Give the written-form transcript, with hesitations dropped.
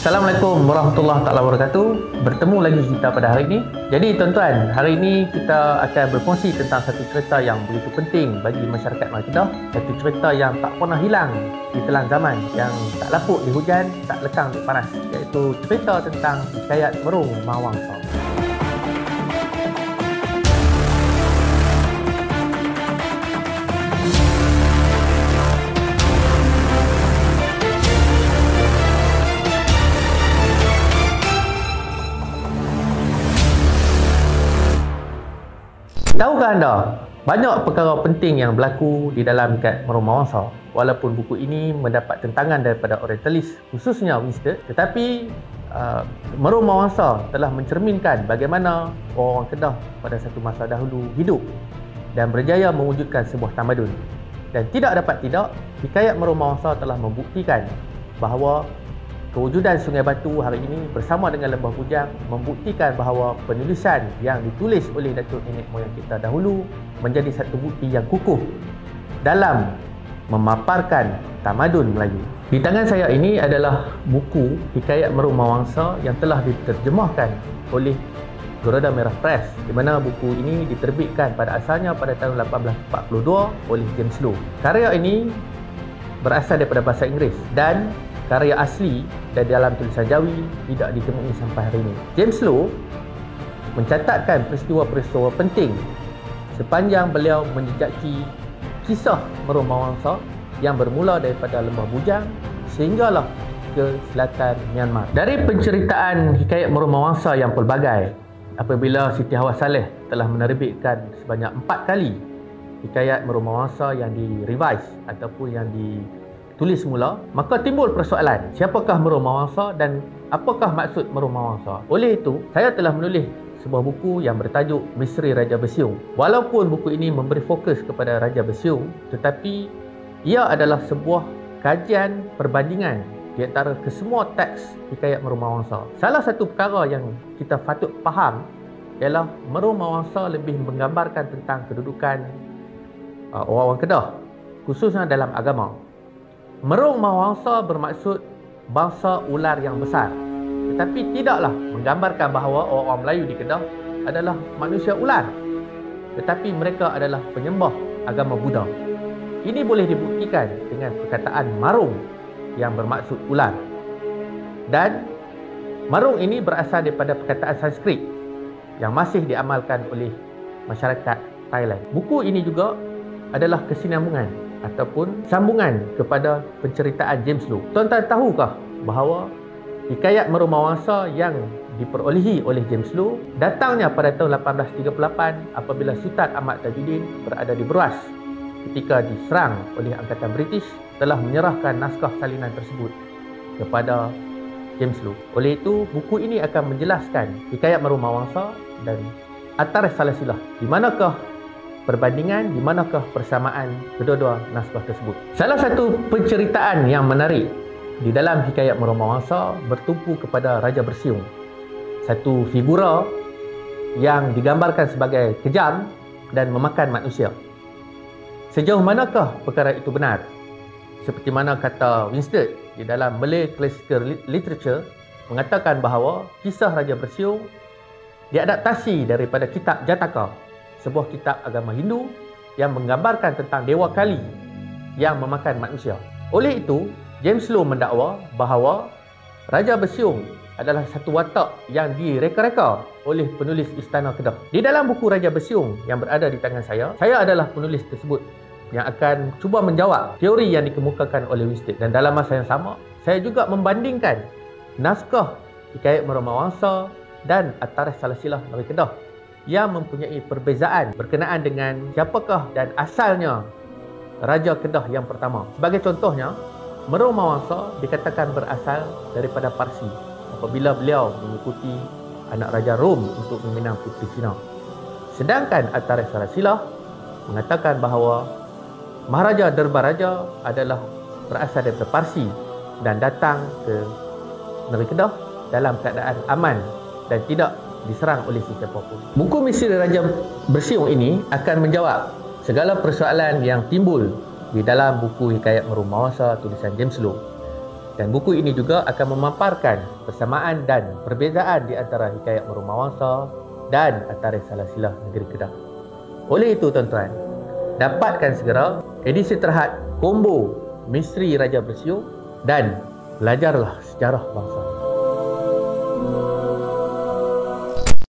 Assalamualaikum warahmatullahi taala wabarakatuh. Bertemu lagi kita pada hari ini. Jadi tuan-tuan, hari ini kita akan berkongsi tentang satu cerita yang begitu penting bagi masyarakat Kedah. Satu cerita yang tak pernah hilang di telan zaman, yang tak lapuk di hujan, tak lekang di panas, iaitu cerita tentang Hikayat Merung Mahawangsa. Tahukah anda, banyak perkara penting yang berlaku di dalam Hikayat Merung Mahawangsa. Walaupun buku ini mendapat tentangan daripada orientalis, khususnya Winstead, tetapi Merung Mahawangsa telah mencerminkan bagaimana orang Kedah pada satu masa dahulu hidup dan berjaya mewujudkan sebuah tamadun. Dan tidak dapat tidak, Hikayat Merung Mahawangsa telah membuktikan bahawa kewujudan Sungai Batu hari ini bersama dengan Lembah Bujang membuktikan bahawa penulisan yang ditulis oleh datuk nenek moyang kita dahulu menjadi satu bukti yang kukuh dalam memaparkan tamadun Melayu. Di tangan saya ini adalah buku Hikayat Merung Mahawangsa yang telah diterjemahkan oleh Geroda Merah Press, di mana buku ini diterbitkan pada asalnya pada tahun 1842 oleh James Low. Karya ini berasal daripada bahasa Inggeris dan karya asli dan dalam tulisan Jawi tidak ditemui sampai hari ini. James Low mencatatkan peristiwa-peristiwa penting sepanjang beliau menjejaki kisah Merung Mahawangsa yang bermula daripada Lembah Bujang sehinggalah ke selatan Myanmar. Dari penceritaan Hikayat Merung Mahawangsa yang pelbagai, apabila Siti Hawa Saleh telah menerbitkan sebanyak 4 kali Hikayat Merung Mahawangsa yang direvise ataupun yang tulis semula, maka timbul persoalan, siapakah Merung Mahawangsa dan apakah maksud Merung Mahawangsa? Oleh itu, saya telah menulis sebuah buku yang bertajuk Misteri Raja Bersiung. Walaupun buku ini memberi fokus kepada Raja Bersiung, tetapi ia adalah sebuah kajian perbandingan di antara kesemua teks Hikayat Merung Mahawangsa. Salah satu perkara yang kita patut faham ialah Merung Mahawangsa lebih menggambarkan tentang kedudukan orang-orang Kedah, khususnya dalam agama. Merung Mahawangsa bermaksud bangsa ular yang besar, tetapi tidaklah menggambarkan bahawa orang Melayu di Kedah adalah manusia ular, tetapi mereka adalah penyembah agama Buddha. Ini boleh dibuktikan dengan perkataan marung yang bermaksud ular. Dan marung ini berasal daripada perkataan Sanskrit yang masih diamalkan oleh masyarakat Thailand. Buku ini juga adalah kesinambungan ataupun sambungan kepada penceritaan James Low. Tuan-tuan tahukah bahawa Hikayat Merung Mahawangsa yang diperolehi oleh James Low datangnya pada tahun 1838 apabila Sultan Ahmad Tajuddin berada di Beruas ketika diserang oleh Angkatan British, telah menyerahkan naskah salinan tersebut kepada James Low. Oleh itu, buku ini akan menjelaskan Hikayat Merung Mahawangsa dan At-Tarikh Salasilah. Di manakah perbandingan, di manakah persamaan kedua-dua naskah tersebut. Salah satu penceritaan yang menarik di dalam Hikayat Merung Mahawangsa bertumpu kepada Raja Bersiung, satu figura yang digambarkan sebagai kejam dan memakan manusia. Sejauh manakah perkara itu benar? Seperti mana kata Winstead di dalam Malay Classical Literature mengatakan bahawa kisah Raja Bersiung diadaptasi daripada kitab Jataka, sebuah kitab agama Hindu yang menggambarkan tentang Dewa Kali yang memakan manusia. Oleh itu, James Low mendakwa bahawa Raja Bersiung adalah satu watak yang direka-reka oleh penulis Istana Kedah. Di dalam buku Raja Bersiung yang berada di tangan saya adalah penulis tersebut yang akan cuba menjawab teori yang dikemukakan oleh Winstead. Dan dalam masa yang sama, saya juga membandingkan naskah Hikayat Merung Mahawangsa dan At-Tarikh Salasilah Negeri Kedah yang mempunyai perbezaan berkenaan dengan siapakah dan asalnya Raja Kedah yang pertama. Sebagai contohnya, Merung Mahawangsa dikatakan berasal daripada Parsi apabila beliau mengikuti anak Raja Rom untuk meminang puteri Cina. Sedangkan At-Tarikh Salasilah mengatakan bahawa Maharaja Derbaraja adalah berasal daripada Parsi dan datang ke Negeri Kedah dalam keadaan aman dan tidak diserang oleh sesiapa pun. Buku Misteri Raja Bersiung ini akan menjawab segala persoalan yang timbul di dalam buku Hikayat Merung Mahawangsa tulisan James Low. Dan buku ini juga akan memaparkan persamaan dan perbezaan di antara hikayat Merumawangsa dan Antaris Salasilah Negeri Kedah. Oleh itu tuan-tuan, dapatkan segera edisi terhad combo Misteri Raja Bersiung dan belajarlah sejarah bangsa.